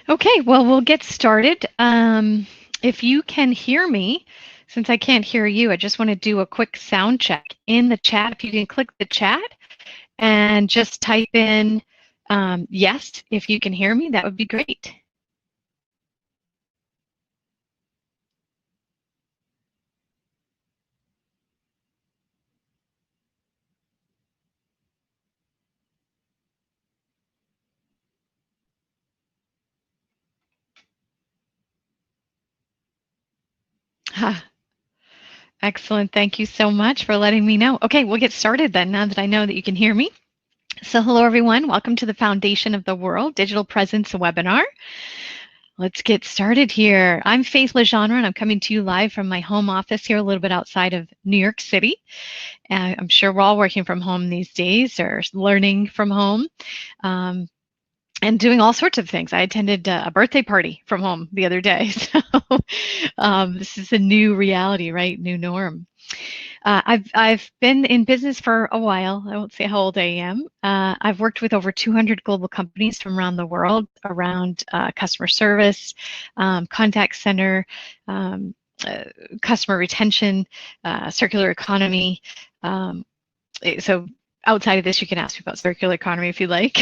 Okay, well, we'll get started. If you can hear me, since I can't hear you, I just want to do a quick sound check in the chat. If you can click the chat and just type in yes, if you can hear me, that would be great. Excellent. Thank you so much for letting me know. Okay, we'll get started then now that I know that you can hear me. So hello, everyone. Welcome to the Foundation of the World Digital Presence webinar. Let's get started here. I'm Faith Legendre, and I'm coming to you live from my home office here a little bit outside of New York City. I'm sure we're all working from home these days or learning from home. And doing all sorts of things. I attended a birthday party from home the other day. So this is a new reality, right? New norm. I've been in business for a while. I won't say how old I am. I've worked with over 200 global companies from around the world around customer service, contact center, customer retention, circular economy. So outside of this, you can ask me about circular economy if you like.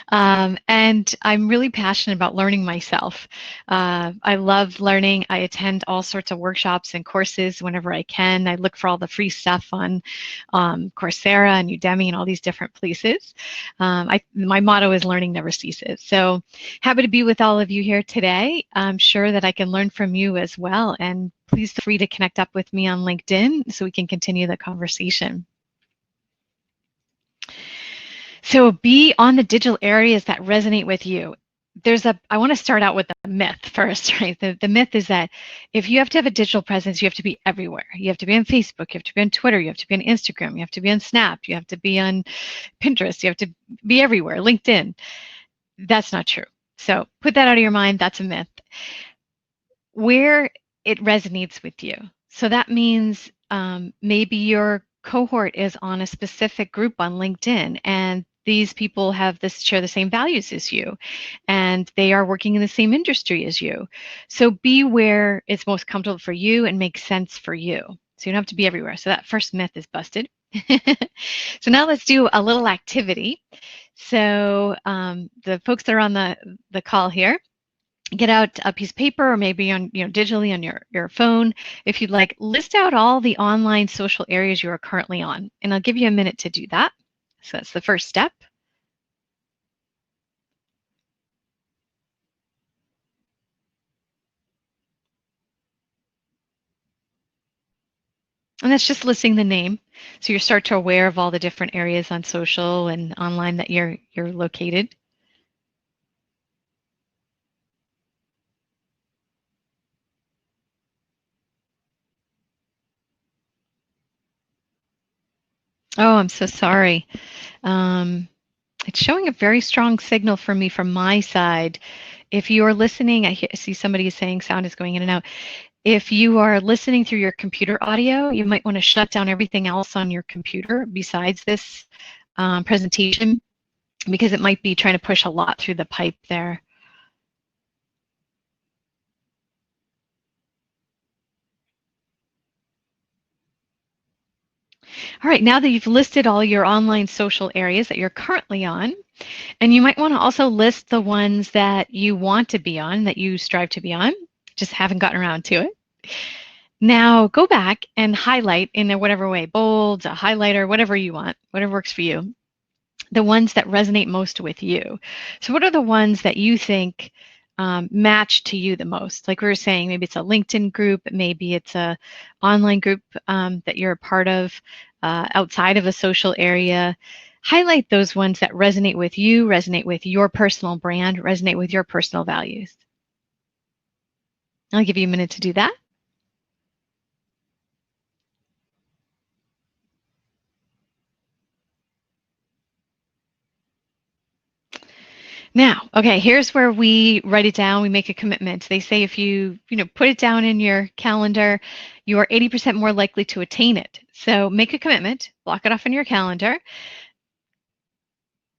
And I'm really passionate about learning myself. I love learning. I attend all sorts of workshops and courses whenever I can. I look for all the free stuff on Coursera and Udemy and all these different places. My motto is learning never ceases. So happy to be with all of you here today. I'm sure that I can learn from you as well. And please feel free to connect up with me on LinkedIn so we can continue the conversation. So be on the digital areas that resonate with you. I want to start out with the myth first, right? The myth is that if you have to have a digital presence, you have to be everywhere. You have to be on Facebook, you have to be on Twitter, you have to be on Instagram, you have to be on Snap, you have to be on Pinterest, you have to be everywhere, LinkedIn. That's not true. So put that out of your mind, that's a myth. Where it resonates with you. So that means maybe your cohort is on a specific group on LinkedIn and these people share the same values as you and they are working in the same industry as you. So be where it's most comfortable for you and makes sense for you. So you don't have to be everywhere. So that first myth is busted. So now let's do a little activity. So the folks that are on the call here, get out a piece of paper or maybe on digitally on your phone if you'd like. List out all the online social areas you are currently on, and I'll give you a minute to do that. So that's the first step. And that's just listing the name, so you start to aware of all the different areas on social and online that you're located. Oh, I'm so sorry. It's showing a very strong signal for me from my side. If you are listening, I see somebody is saying sound is going in and out. If you are listening through your computer audio, you might want to shut down everything else on your computer besides this presentation, because it might be trying to push a lot through the pipe there. All right, now that you've listed all your online social areas that you're currently on, and you might want to also list the ones that you want to be on, that you strive to be on, just haven't gotten around to it. Now go back and highlight in whatever way, bold, a highlighter, whatever you want, whatever works for you, the ones that resonate most with you. So what are the ones that you think match to you the most? Like we were saying, maybe it's a LinkedIn group, maybe it's a online group that you're a part of outside of a social area. Highlight those ones that resonate with you, resonate with your personal brand, resonate with your personal values. I'll give you a minute to do that. Now, okay, here's where we write it down, we make a commitment. They say if you put it down in your calendar, you are 80% more likely to attain it. So make a commitment, block it off in your calendar.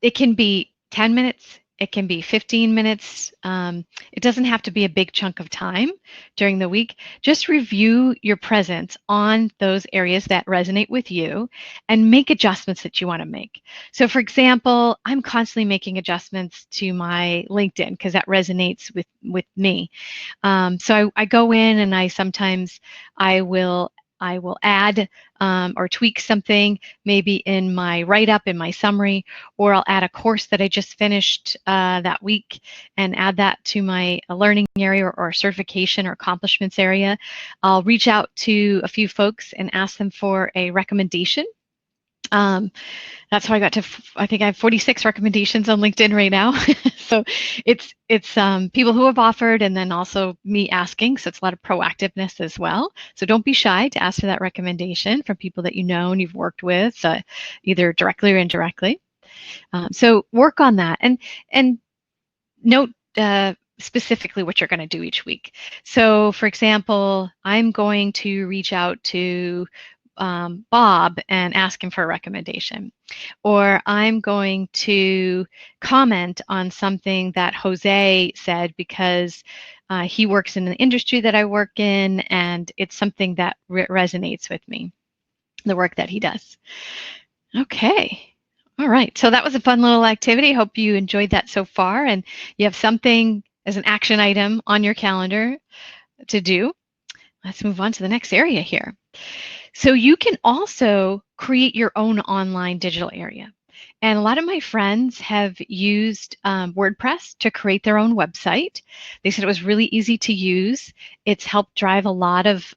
It can be 10 minutes, It can be 15 minutes. It doesn't have to be a big chunk of time during the week. Just review your presence on those areas that resonate with you and make adjustments that you want to make. So for example, I'm constantly making adjustments to my LinkedIn because that resonates with me. So I go in and I will add or tweak something maybe in my write-up, in my summary, or I'll add a course that I just finished that week and add that to my learning area or certification or accomplishments area. I'll reach out to a few folks and ask them for a recommendation. That's how I got to, I think I have 46 recommendations on LinkedIn right now. So it's people who have offered and then also me asking. So it's a lot of proactiveness as well. So don't be shy to ask for that recommendation from people that you know and you've worked with, either directly or indirectly. So work on that and note specifically what you're going to do each week. So for example, I'm going to reach out to Bob and ask him for a recommendation. Or I'm going to comment on something that Jose said because he works in an industry that I work in and it's something that resonates with me, the work that he does. Okay. All right. So that was a fun little activity. Hope you enjoyed that so far and you have something as an action item on your calendar to do. Let's move on to the next area here. So you can also create your own online digital area. And a lot of my friends have used WordPress to create their own website. They said it was really easy to use. It's helped drive a lot of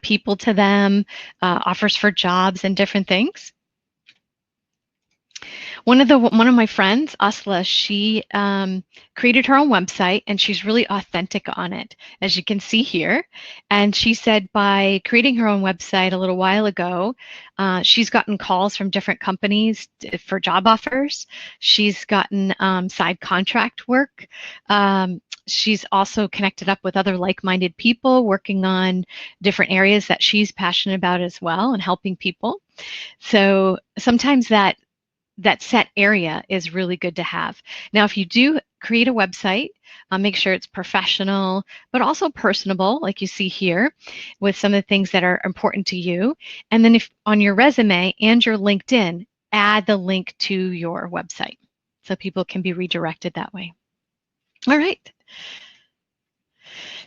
people to them, offers for jobs and different things. One of my friends, Asla, she created her own website and she's really authentic on it, as you can see here. And she said by creating her own website a little while ago, she's gotten calls from different companies for job offers. She's gotten side contract work. She's also connected up with other like-minded people working on different areas that she's passionate about as well and helping people. So sometimes that set area is really good to have. Now, if you do create a website, make sure it's professional, but also personable, like you see here, with some of the things that are important to you. And then if on your resume and your LinkedIn, add the link to your website so people can be redirected that way. All right.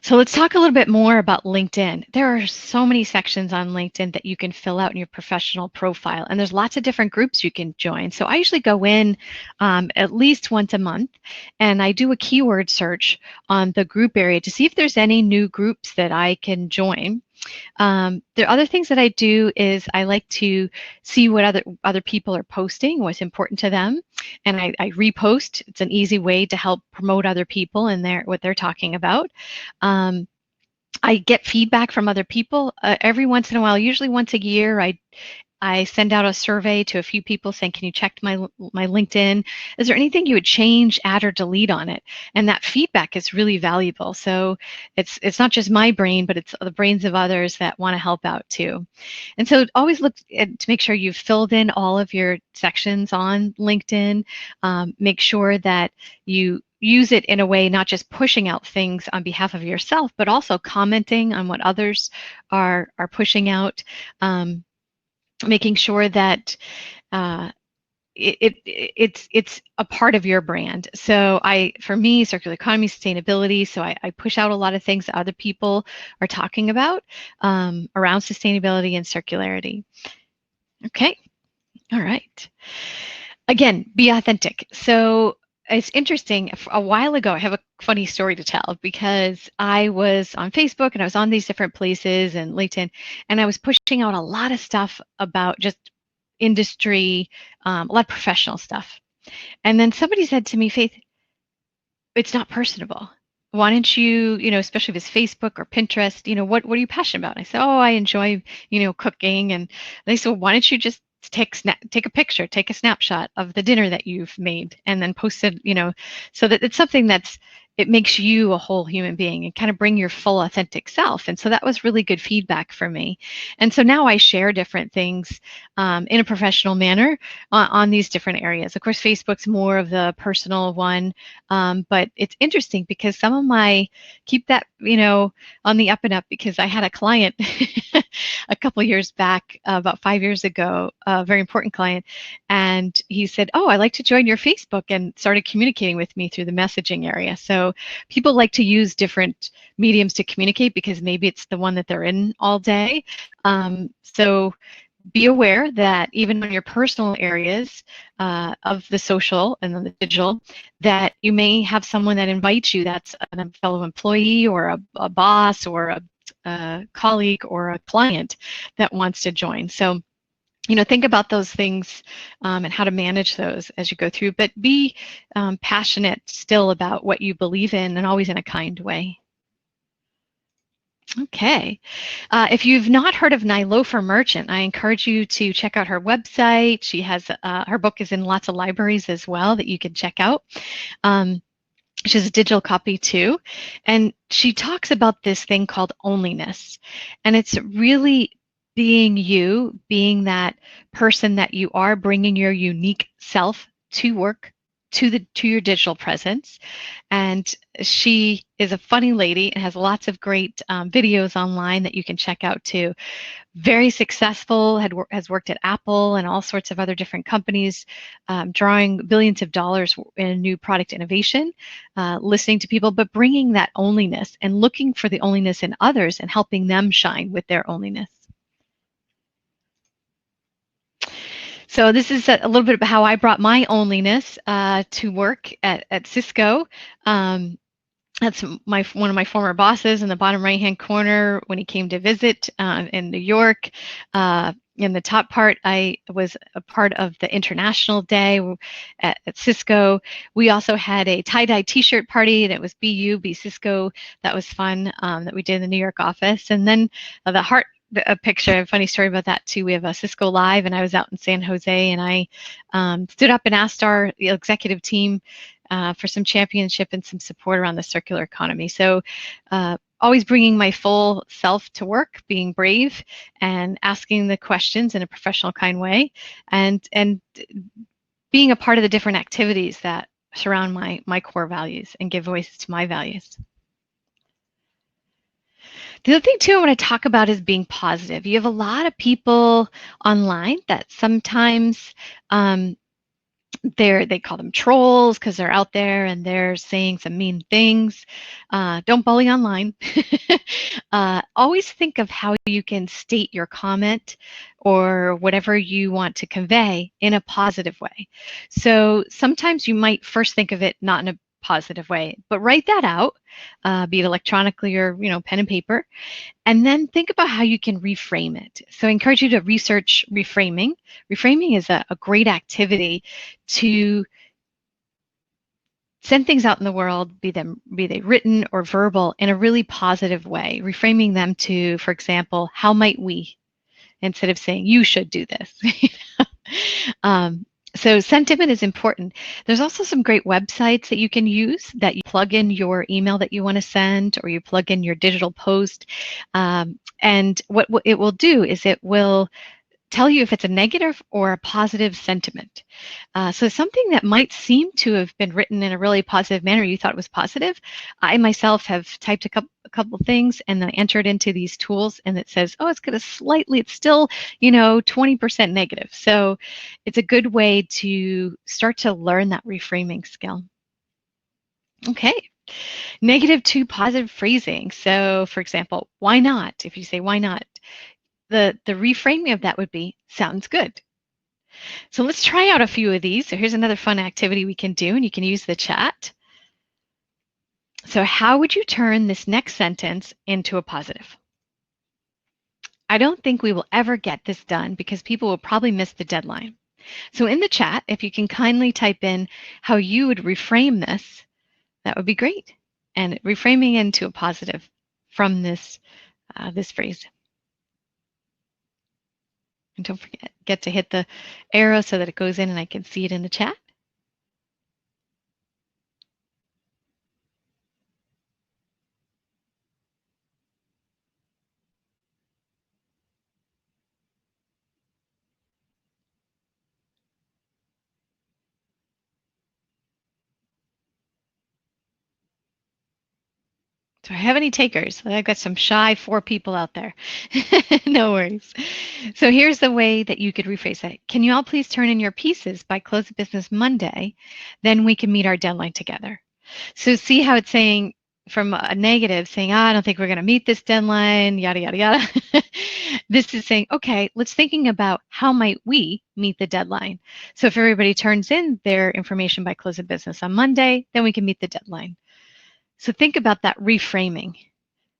So let's talk a little bit more about LinkedIn. There are so many sections on LinkedIn that you can fill out in your professional profile, and there's lots of different groups you can join. So I usually go in at least once a month, and I do a keyword search on the group area to see if there's any new groups that I can join. There are other things that I do is I like to see what other people are posting, what's important to them, and I repost. It's an easy way to help promote other people and what they're talking about. I get feedback from other people every once in a while, usually once a year. I send out a survey to a few people saying, can you check my LinkedIn? Is there anything you would change, add, or delete on it? And that feedback is really valuable. So it's not just my brain, but it's the brains of others that want to help out too. And so always look to make sure you've filled in all of your sections on LinkedIn. Make sure that you use it in a way, not just pushing out things on behalf of yourself, but also commenting on what others are pushing out. Making sure that it's a part of your brand. So for me, circular economy, sustainability, so I push out a lot of things that other people are talking about around sustainability and circularity. Okay, all right. Again, be authentic. So it's interesting, a while ago, I have a funny story to tell because I was on Facebook and I was on these different places and LinkedIn, and I was pushing out a lot of stuff about just industry, a lot of professional stuff. And then somebody said to me, Faith, it's not personable. Why don't you, especially if it's Facebook or Pinterest, what are you passionate about? And I said, oh, I enjoy, cooking. And they said, well, why don't you just take a picture, take a snapshot of the dinner that you've made and then post it, so that it's something it makes you a whole human being and kind of bring your full authentic self. And so that was really good feedback for me. And so now I share different things in a professional manner on these different areas. Of course, Facebook's more of the personal one, but it's interesting because some of my keep that, on the up and up, because I had a client a couple years back, about 5 years ago, a very important client, and he said, "Oh, I'd like to join your Facebook," and started communicating with me through the messaging area. So people like to use different mediums to communicate because maybe it's the one that they're in all day. So be aware that even on your personal areas of the social and then the digital, that you may have someone that invites you that's a fellow employee or a boss or a colleague or a client that wants to join. So, think about those things and how to manage those as you go through, but be passionate still about what you believe in and always in a kind way. Okay. If you've not heard of Nilofer Merchant, I encourage you to check out her website. She has her book is in lots of libraries as well that you can check out. She has a digital copy too, and she talks about this thing called onlyness, and it's really being you, being that person that you are, bringing your unique self to work, to your digital presence. And she is a funny lady and has lots of great videos online that you can check out too. Very successful, has worked at Apple and all sorts of other different companies, drawing billions of dollars in new product innovation, listening to people, but bringing that onlyness and looking for the onlyness in others and helping them shine with their onlyness. So this is a little bit about how I brought my onlyness to work at Cisco. That's one of my former bosses in the bottom right-hand corner when he came to visit in New York. In the top part, I was a part of the International Day at Cisco. We also had a tie-dye T-shirt party, and it was Be Cisco. That was fun that we did in the New York office. And then the heart picture, a funny story about that too. We have a Cisco Live, and I was out in San Jose, and I stood up and asked our executive team for some championship and some support around the circular economy. So always bringing my full self to work, being brave and asking the questions in a professional kind way, and being a part of the different activities that surround my core values and give voice to my values. The other thing too I want to talk about is being positive. You have a lot of people online that sometimes they call them trolls because they're out there and they're saying some mean things. Don't bully online. Always think of how you can state your comment or whatever you want to convey in a positive way. So sometimes you might first think of it not in a positive way, but write that out, be it electronically or pen and paper, and then think about how you can reframe it. So I encourage you to research reframing. Reframing is a great activity to send things out in the world, be they written or verbal, in a really positive way. Reframing them to, for example, how might we, instead of saying you should do this. So sentiment is important. There's also some great websites that you can use that you plug in your email that you want to send, or you plug in your digital post. And what it will do is it will tell you if it's a negative or a positive sentiment. So something that might seem to have been written in a really positive manner, you thought it was positive. I myself have typed a couple of things and then entered into these tools, and it says, oh, it's still 20% negative. So it's a good way to start to learn that reframing skill. Okay. Negative to positive phrasing. So for example, why not? If you say why not, the reframing of that would be sounds good. So let's try out a few of these. So here's another fun activity we can do, and you can use the chat. So how would you turn this next sentence into a positive? I don't think we will ever get this done because people will probably miss the deadline. So in the chat, if you can kindly type in how you would reframe this, that would be great. And reframing into a positive from this phrase. And don't forget to hit the arrow so that it goes in and I can see it in the chat. Do I have any takers? I've got some shy 4 people out there. No worries. So here's the way that you could rephrase that. Can you all please turn in your pieces by close of business Monday? Then we can meet our deadline together. So see how it's saying from a negative, saying, I don't think we're going to meet this deadline, yada, yada, yada. This is saying, okay, let's thinking about how might we meet the deadline. So if everybody turns in their information by close of business on Monday, then we can meet the deadline. So think about that reframing.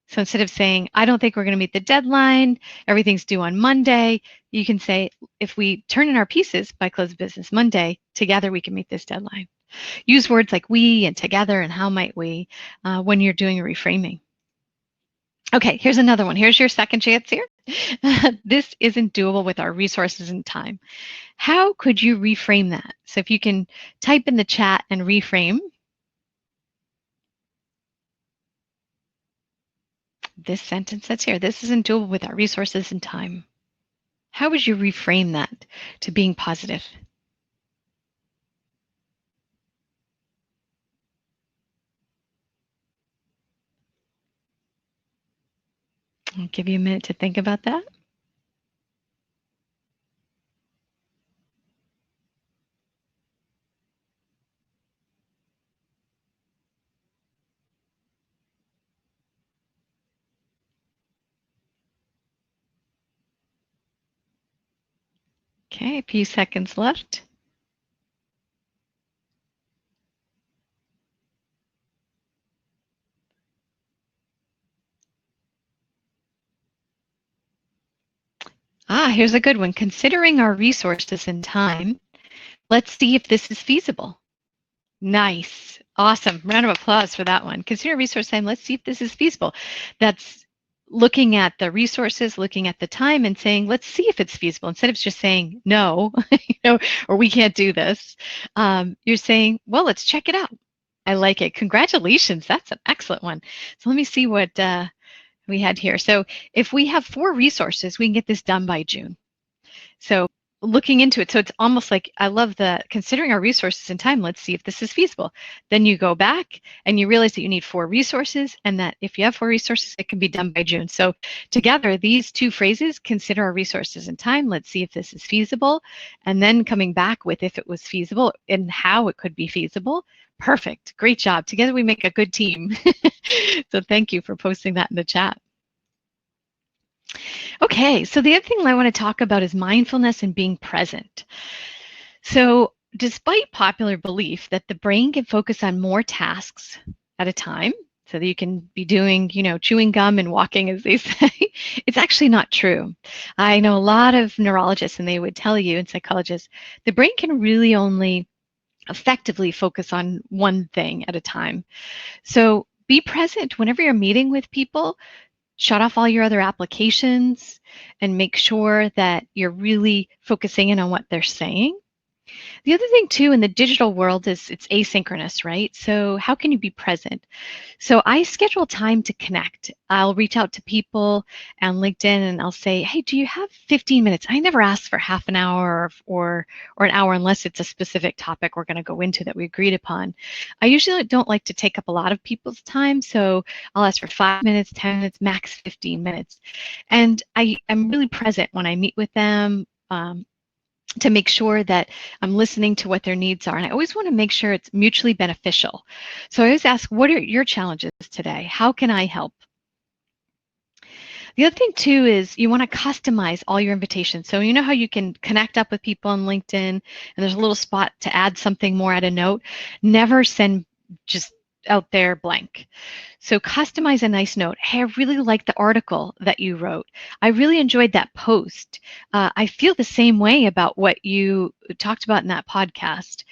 So instead of saying, I don't think we're going to meet the deadline, everything's due on Monday, you can say, if we turn in our pieces by close of business Monday, together we can meet this deadline. Use words like we and together and how might we when you're doing a reframing. Okay, here's another one. Here's your second chance here. This isn't doable with our resources and time. How could you reframe that? So if you can type in the chat and reframe this sentence that's here. This isn't doable with our resources and time. How would you reframe that to being positive? I'll give you a minute to think about that. Okay, a few seconds left. Here's a good one. Considering our resources and time, let's see if this is feasible. Nice. Awesome. Round of applause for that one. Consider resource time. Let's see if this is feasible. That's looking at the resources, looking at the time and saying, let's see if it's feasible. Instead of just saying no, or we can't do this, you're saying, well, let's check it out. I like it. Congratulations. That's an excellent one. So let me see what we had here. So if we have 4 resources, we can get this done by June. So looking into it, so it's almost like, I love the considering our resources and time, let's see if this is feasible. Then you go back and you realize that you need 4 resources and that if you have 4 resources, it can be done by June. So together, these 2 phrases, consider our resources and time, let's see if this is feasible, and then coming back with if it was feasible and how it could be feasible. Perfect. Great job. Together we make a good team. So thank you for posting that in the chat. Okay, so the other thing I want to talk about is mindfulness and being present. So despite popular belief that the brain can focus on more tasks at a time, so that you can be doing, chewing gum and walking, as they say, it's actually not true. I know a lot of neurologists, and they would tell you, and psychologists, the brain can really only effectively focus on one thing at a time. So be present whenever you're meeting with people. Shut off all your other applications and make sure that you're really focusing in on what they're saying. The other thing too in the digital world is it's asynchronous, right? So how can you be present? So I schedule time to connect. I'll reach out to people on LinkedIn and I'll say, hey, do you have 15 minutes? I never ask for half an hour or an hour unless it's a specific topic we're going to go into that we agreed upon. I usually don't like to take up a lot of people's time, so I'll ask for 5 minutes, 10 minutes, max 15 minutes. And I am really present when I meet with them. To make sure that I'm listening to what their needs are. And I always want to make sure it's mutually beneficial. So I always ask, what are your challenges today? How can I help? The other thing too is you want to customize all your invitations. So you know how you can connect up with people on LinkedIn and there's a little spot to add something more, add a note. Never send just out there blank. So customize a nice note. Hey, I really liked the article that you wrote. I really enjoyed that post. I feel the same way about what you talked about in that podcast.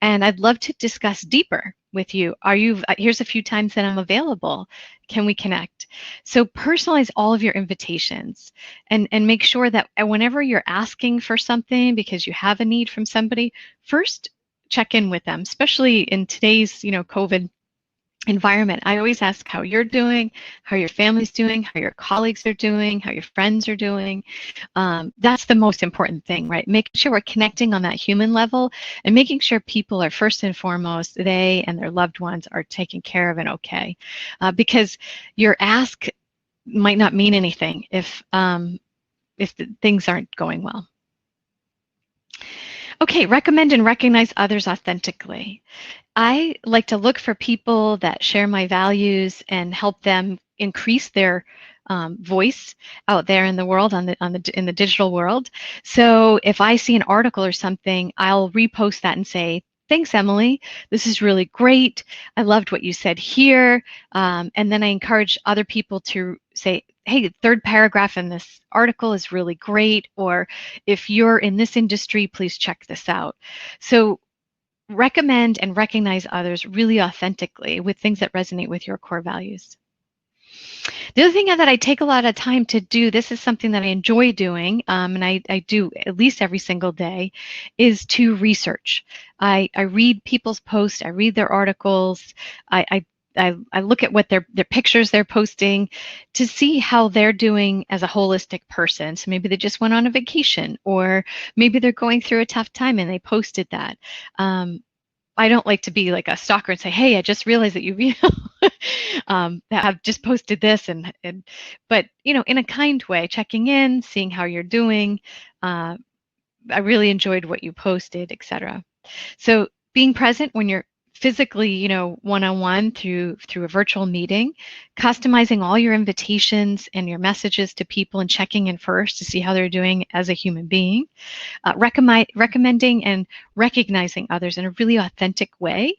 And I'd love to discuss deeper with you. Here's a few times that I'm available. Can we connect? So personalize all of your invitations and make sure that whenever you're asking for something because you have a need from somebody, first check in with them, especially in today's, COVID environment. I always ask how you're doing, how your family's doing, how your colleagues are doing, how your friends are doing. That's the most important thing, right? Making sure we're connecting on that human level and making sure people are first and foremost, they and their loved ones are taken care of and okay. Because your ask might not mean anything if things aren't going well. Okay, recommend and recognize others authentically. I like to look for people that share my values and help them increase their voice out there in the world, in the digital world. So if I see an article or something, I'll repost that and say, "Thanks, Emily. This is really great. I loved what you said here." And then I encourage other people to say, "Hey, the third paragraph in this article is really great," or "If you're in this industry, please check this out." So recommend and recognize others really authentically with things that resonate with your core values. The other thing that I take a lot of time to do, this is something that I enjoy doing, and I do at least every single day, is to research. I read people's posts, I read their articles, I look at what their pictures they're posting to see how they're doing as a holistic person. So maybe they just went on a vacation, or maybe they're going through a tough time and they posted that. I don't like to be like a stalker and say, "Hey, I just realized that you that have just posted this," but in a kind way, checking in, seeing how you're doing. Uh, I really enjoyed what you posted, etc. So being present when you're physically, one-on-one through a virtual meeting, customizing all your invitations and your messages to people and checking in first to see how they're doing as a human being, recommending and recognizing others in a really authentic way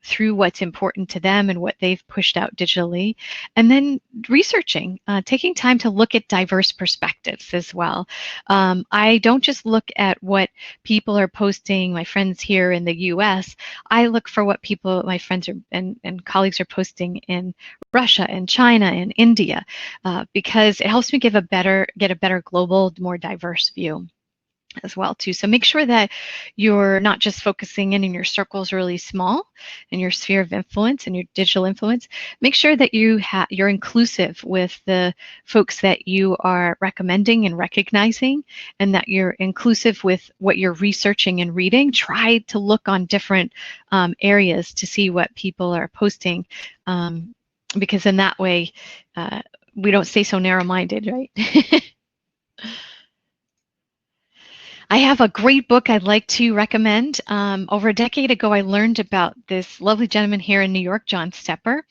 through what's important to them and what they've pushed out digitally, and then researching, taking time to look at diverse perspectives as well. I don't just look at what people are posting, my friends here in the US, I look for what my friends and colleagues are posting in Russia and China and India, because it helps me get a better global, more diverse view as well too. So make sure that you're not just focusing in your circles really small in your sphere of influence and your digital influence. Make sure that you're inclusive with the folks that you are recommending and recognizing, and that you're inclusive with what you're researching and reading. Try to look on different areas to see what people are posting, because in that way we don't stay so narrow-minded, right? I have a great book I'd like to recommend. Over a decade ago, I learned about this lovely gentleman here in New York, John Stepper,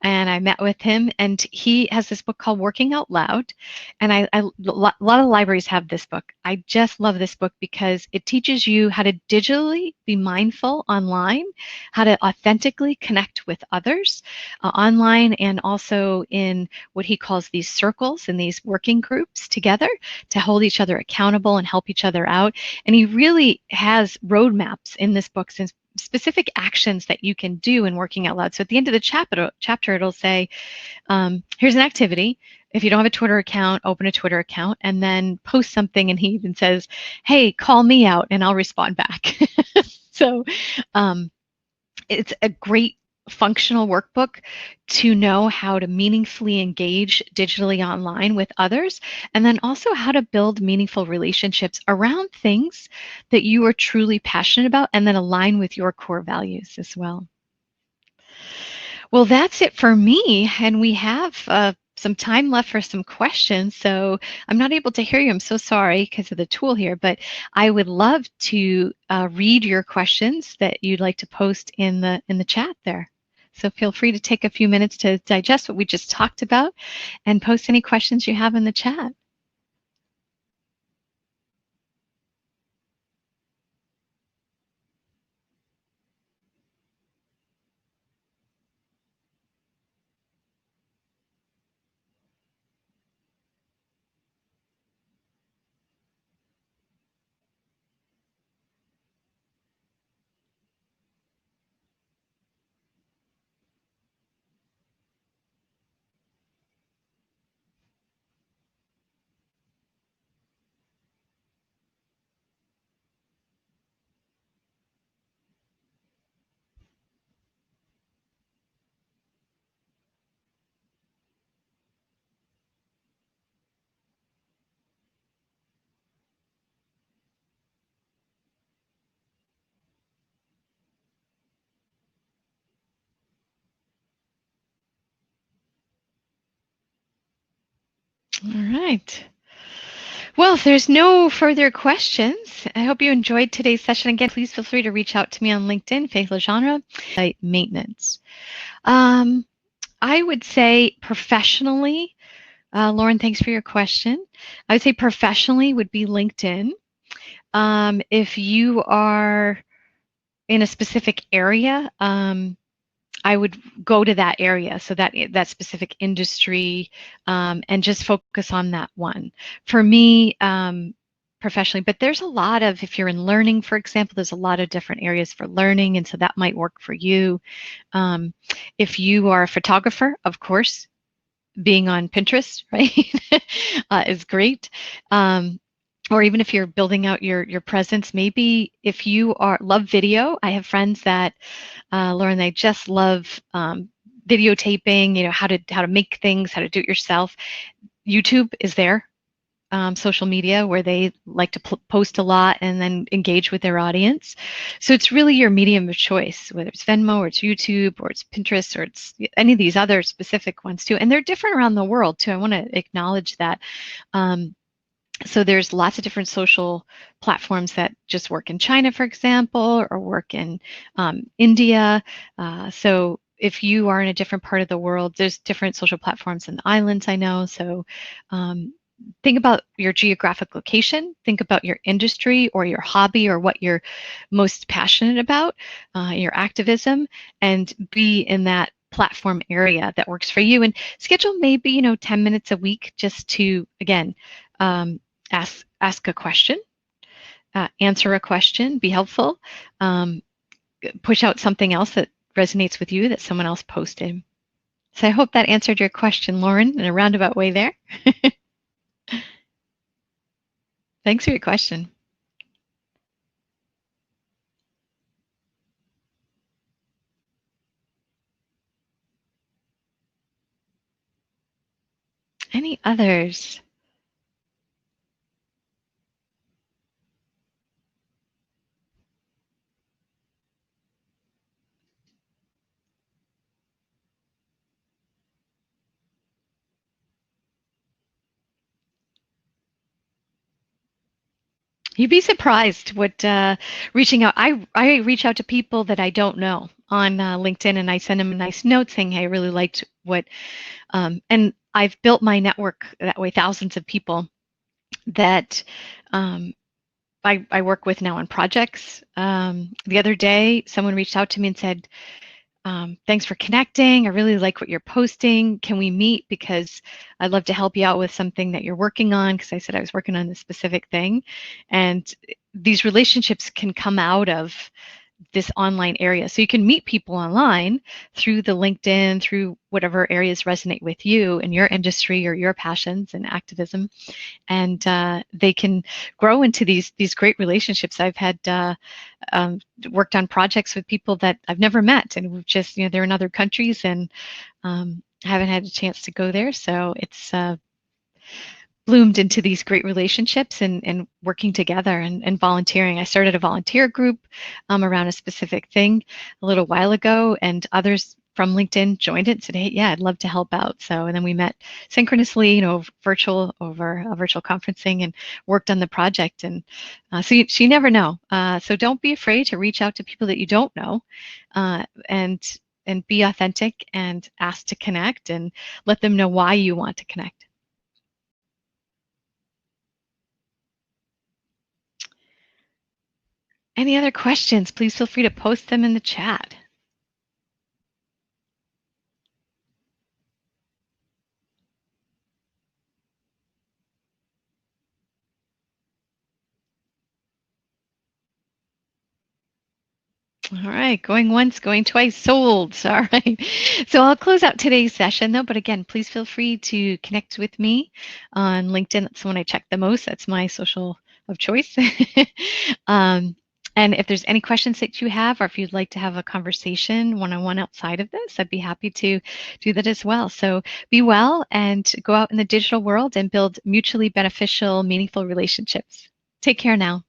and I met with him, and he has this book called Working Out Loud, and a lot of libraries have this book. I just love this book because it teaches you how to digitally be mindful online, how to authentically connect with others online, and also in what he calls these circles and these working groups together to hold each other accountable and help each other out. And he really has roadmaps in this book, since specific actions that you can do in working out loud. So at the end of the chapter it'll say, here's an activity. If you don't have a Twitter account, open a Twitter account and then post something. And he even says, "Hey, call me out and I'll respond back." So it's a great functional workbook to know how to meaningfully engage digitally online with others, and then also how to build meaningful relationships around things that you are truly passionate about and then align with your core values as well. Well, that's it for me, and we have some time left for some questions. So I'm not able to hear you. I'm so sorry because of the tool here, but I would love to read your questions that you'd like to post in the chat there. So feel free to take a few minutes to digest what we just talked about and post any questions you have in the chat. All right. Well, if there's no further questions, I hope you enjoyed today's session. Again, please feel free to reach out to me on LinkedIn, Faith LeGendre, site maintenance. I would say professionally, Lauren, thanks for your question. I would say professionally would be LinkedIn. If you are in a specific area, I would go to that area, so that specific industry, and just focus on that one. For me, professionally, but there's a lot of, if you're in learning, for example, there's a lot of different areas for learning, and so that might work for you. Um, if you are a photographer, of course, being on Pinterest, right, is great. Or even if you're building out your presence, maybe if you are love video. I have friends that Lauren, they just love videotaping. You know, how to make things, how to do it yourself. YouTube is there. Social media where they like to post a lot and then engage with their audience. So it's really your medium of choice, whether it's Venmo or it's YouTube or it's Pinterest or it's any of these other specific ones too. And they're different around the world too. I want to acknowledge that. So there's lots of different social platforms that just work in China, for example, or work in India. So if you are in a different part of the world, there's different social platforms in the islands, I know. So think about your geographic location, think about your industry or your hobby or what you're most passionate about, your activism, and be in that platform area that works for you. And schedule maybe 10 minutes a week just to, again, ask a question, answer a question, be helpful, push out something else that resonates with you that someone else posted. So I hope that answered your question, Lauren, in a roundabout way there. Thanks for your question. Any others? You'd be surprised what reaching out. I reach out to people that I don't know on LinkedIn, and I send them a nice note saying, "Hey, I really liked what," and I've built my network that way. Thousands of people that I work with now on projects. The other day, someone reached out to me and said, thanks for connecting. I really like what you're posting. Can we meet? Because I'd love to help you out with something that you're working on. Because I said I was working on this specific thing. And these relationships can come out of this online area. So you can meet people online through the LinkedIn, through whatever areas resonate with you in your industry or your passions and activism. And they can grow into these great relationships. I've had worked on projects with people that I've never met, and we've just, they're in other countries, and haven't had a chance to go there. So it's bloomed into these great relationships and working together and volunteering. I started a volunteer group around a specific thing a little while ago, and others from LinkedIn joined it and said, hey, yeah, I'd love to help out. So, and then we met synchronously, virtual over virtual conferencing, and worked on the project. And so you never know. So don't be afraid to reach out to people that you don't know, and be authentic and ask to connect, and let them know why you want to connect. Any other questions, please feel free to post them in the chat. All right, going once, going twice, sold. All right. So I'll close out today's session though, but again, please feel free to connect with me on LinkedIn. That's the one I check the most. That's my social of choice. And if there's any questions that you have, or if you'd like to have a conversation one-on-one outside of this, I'd be happy to do that as well. So be well and go out in the digital world and build mutually beneficial, meaningful relationships. Take care now.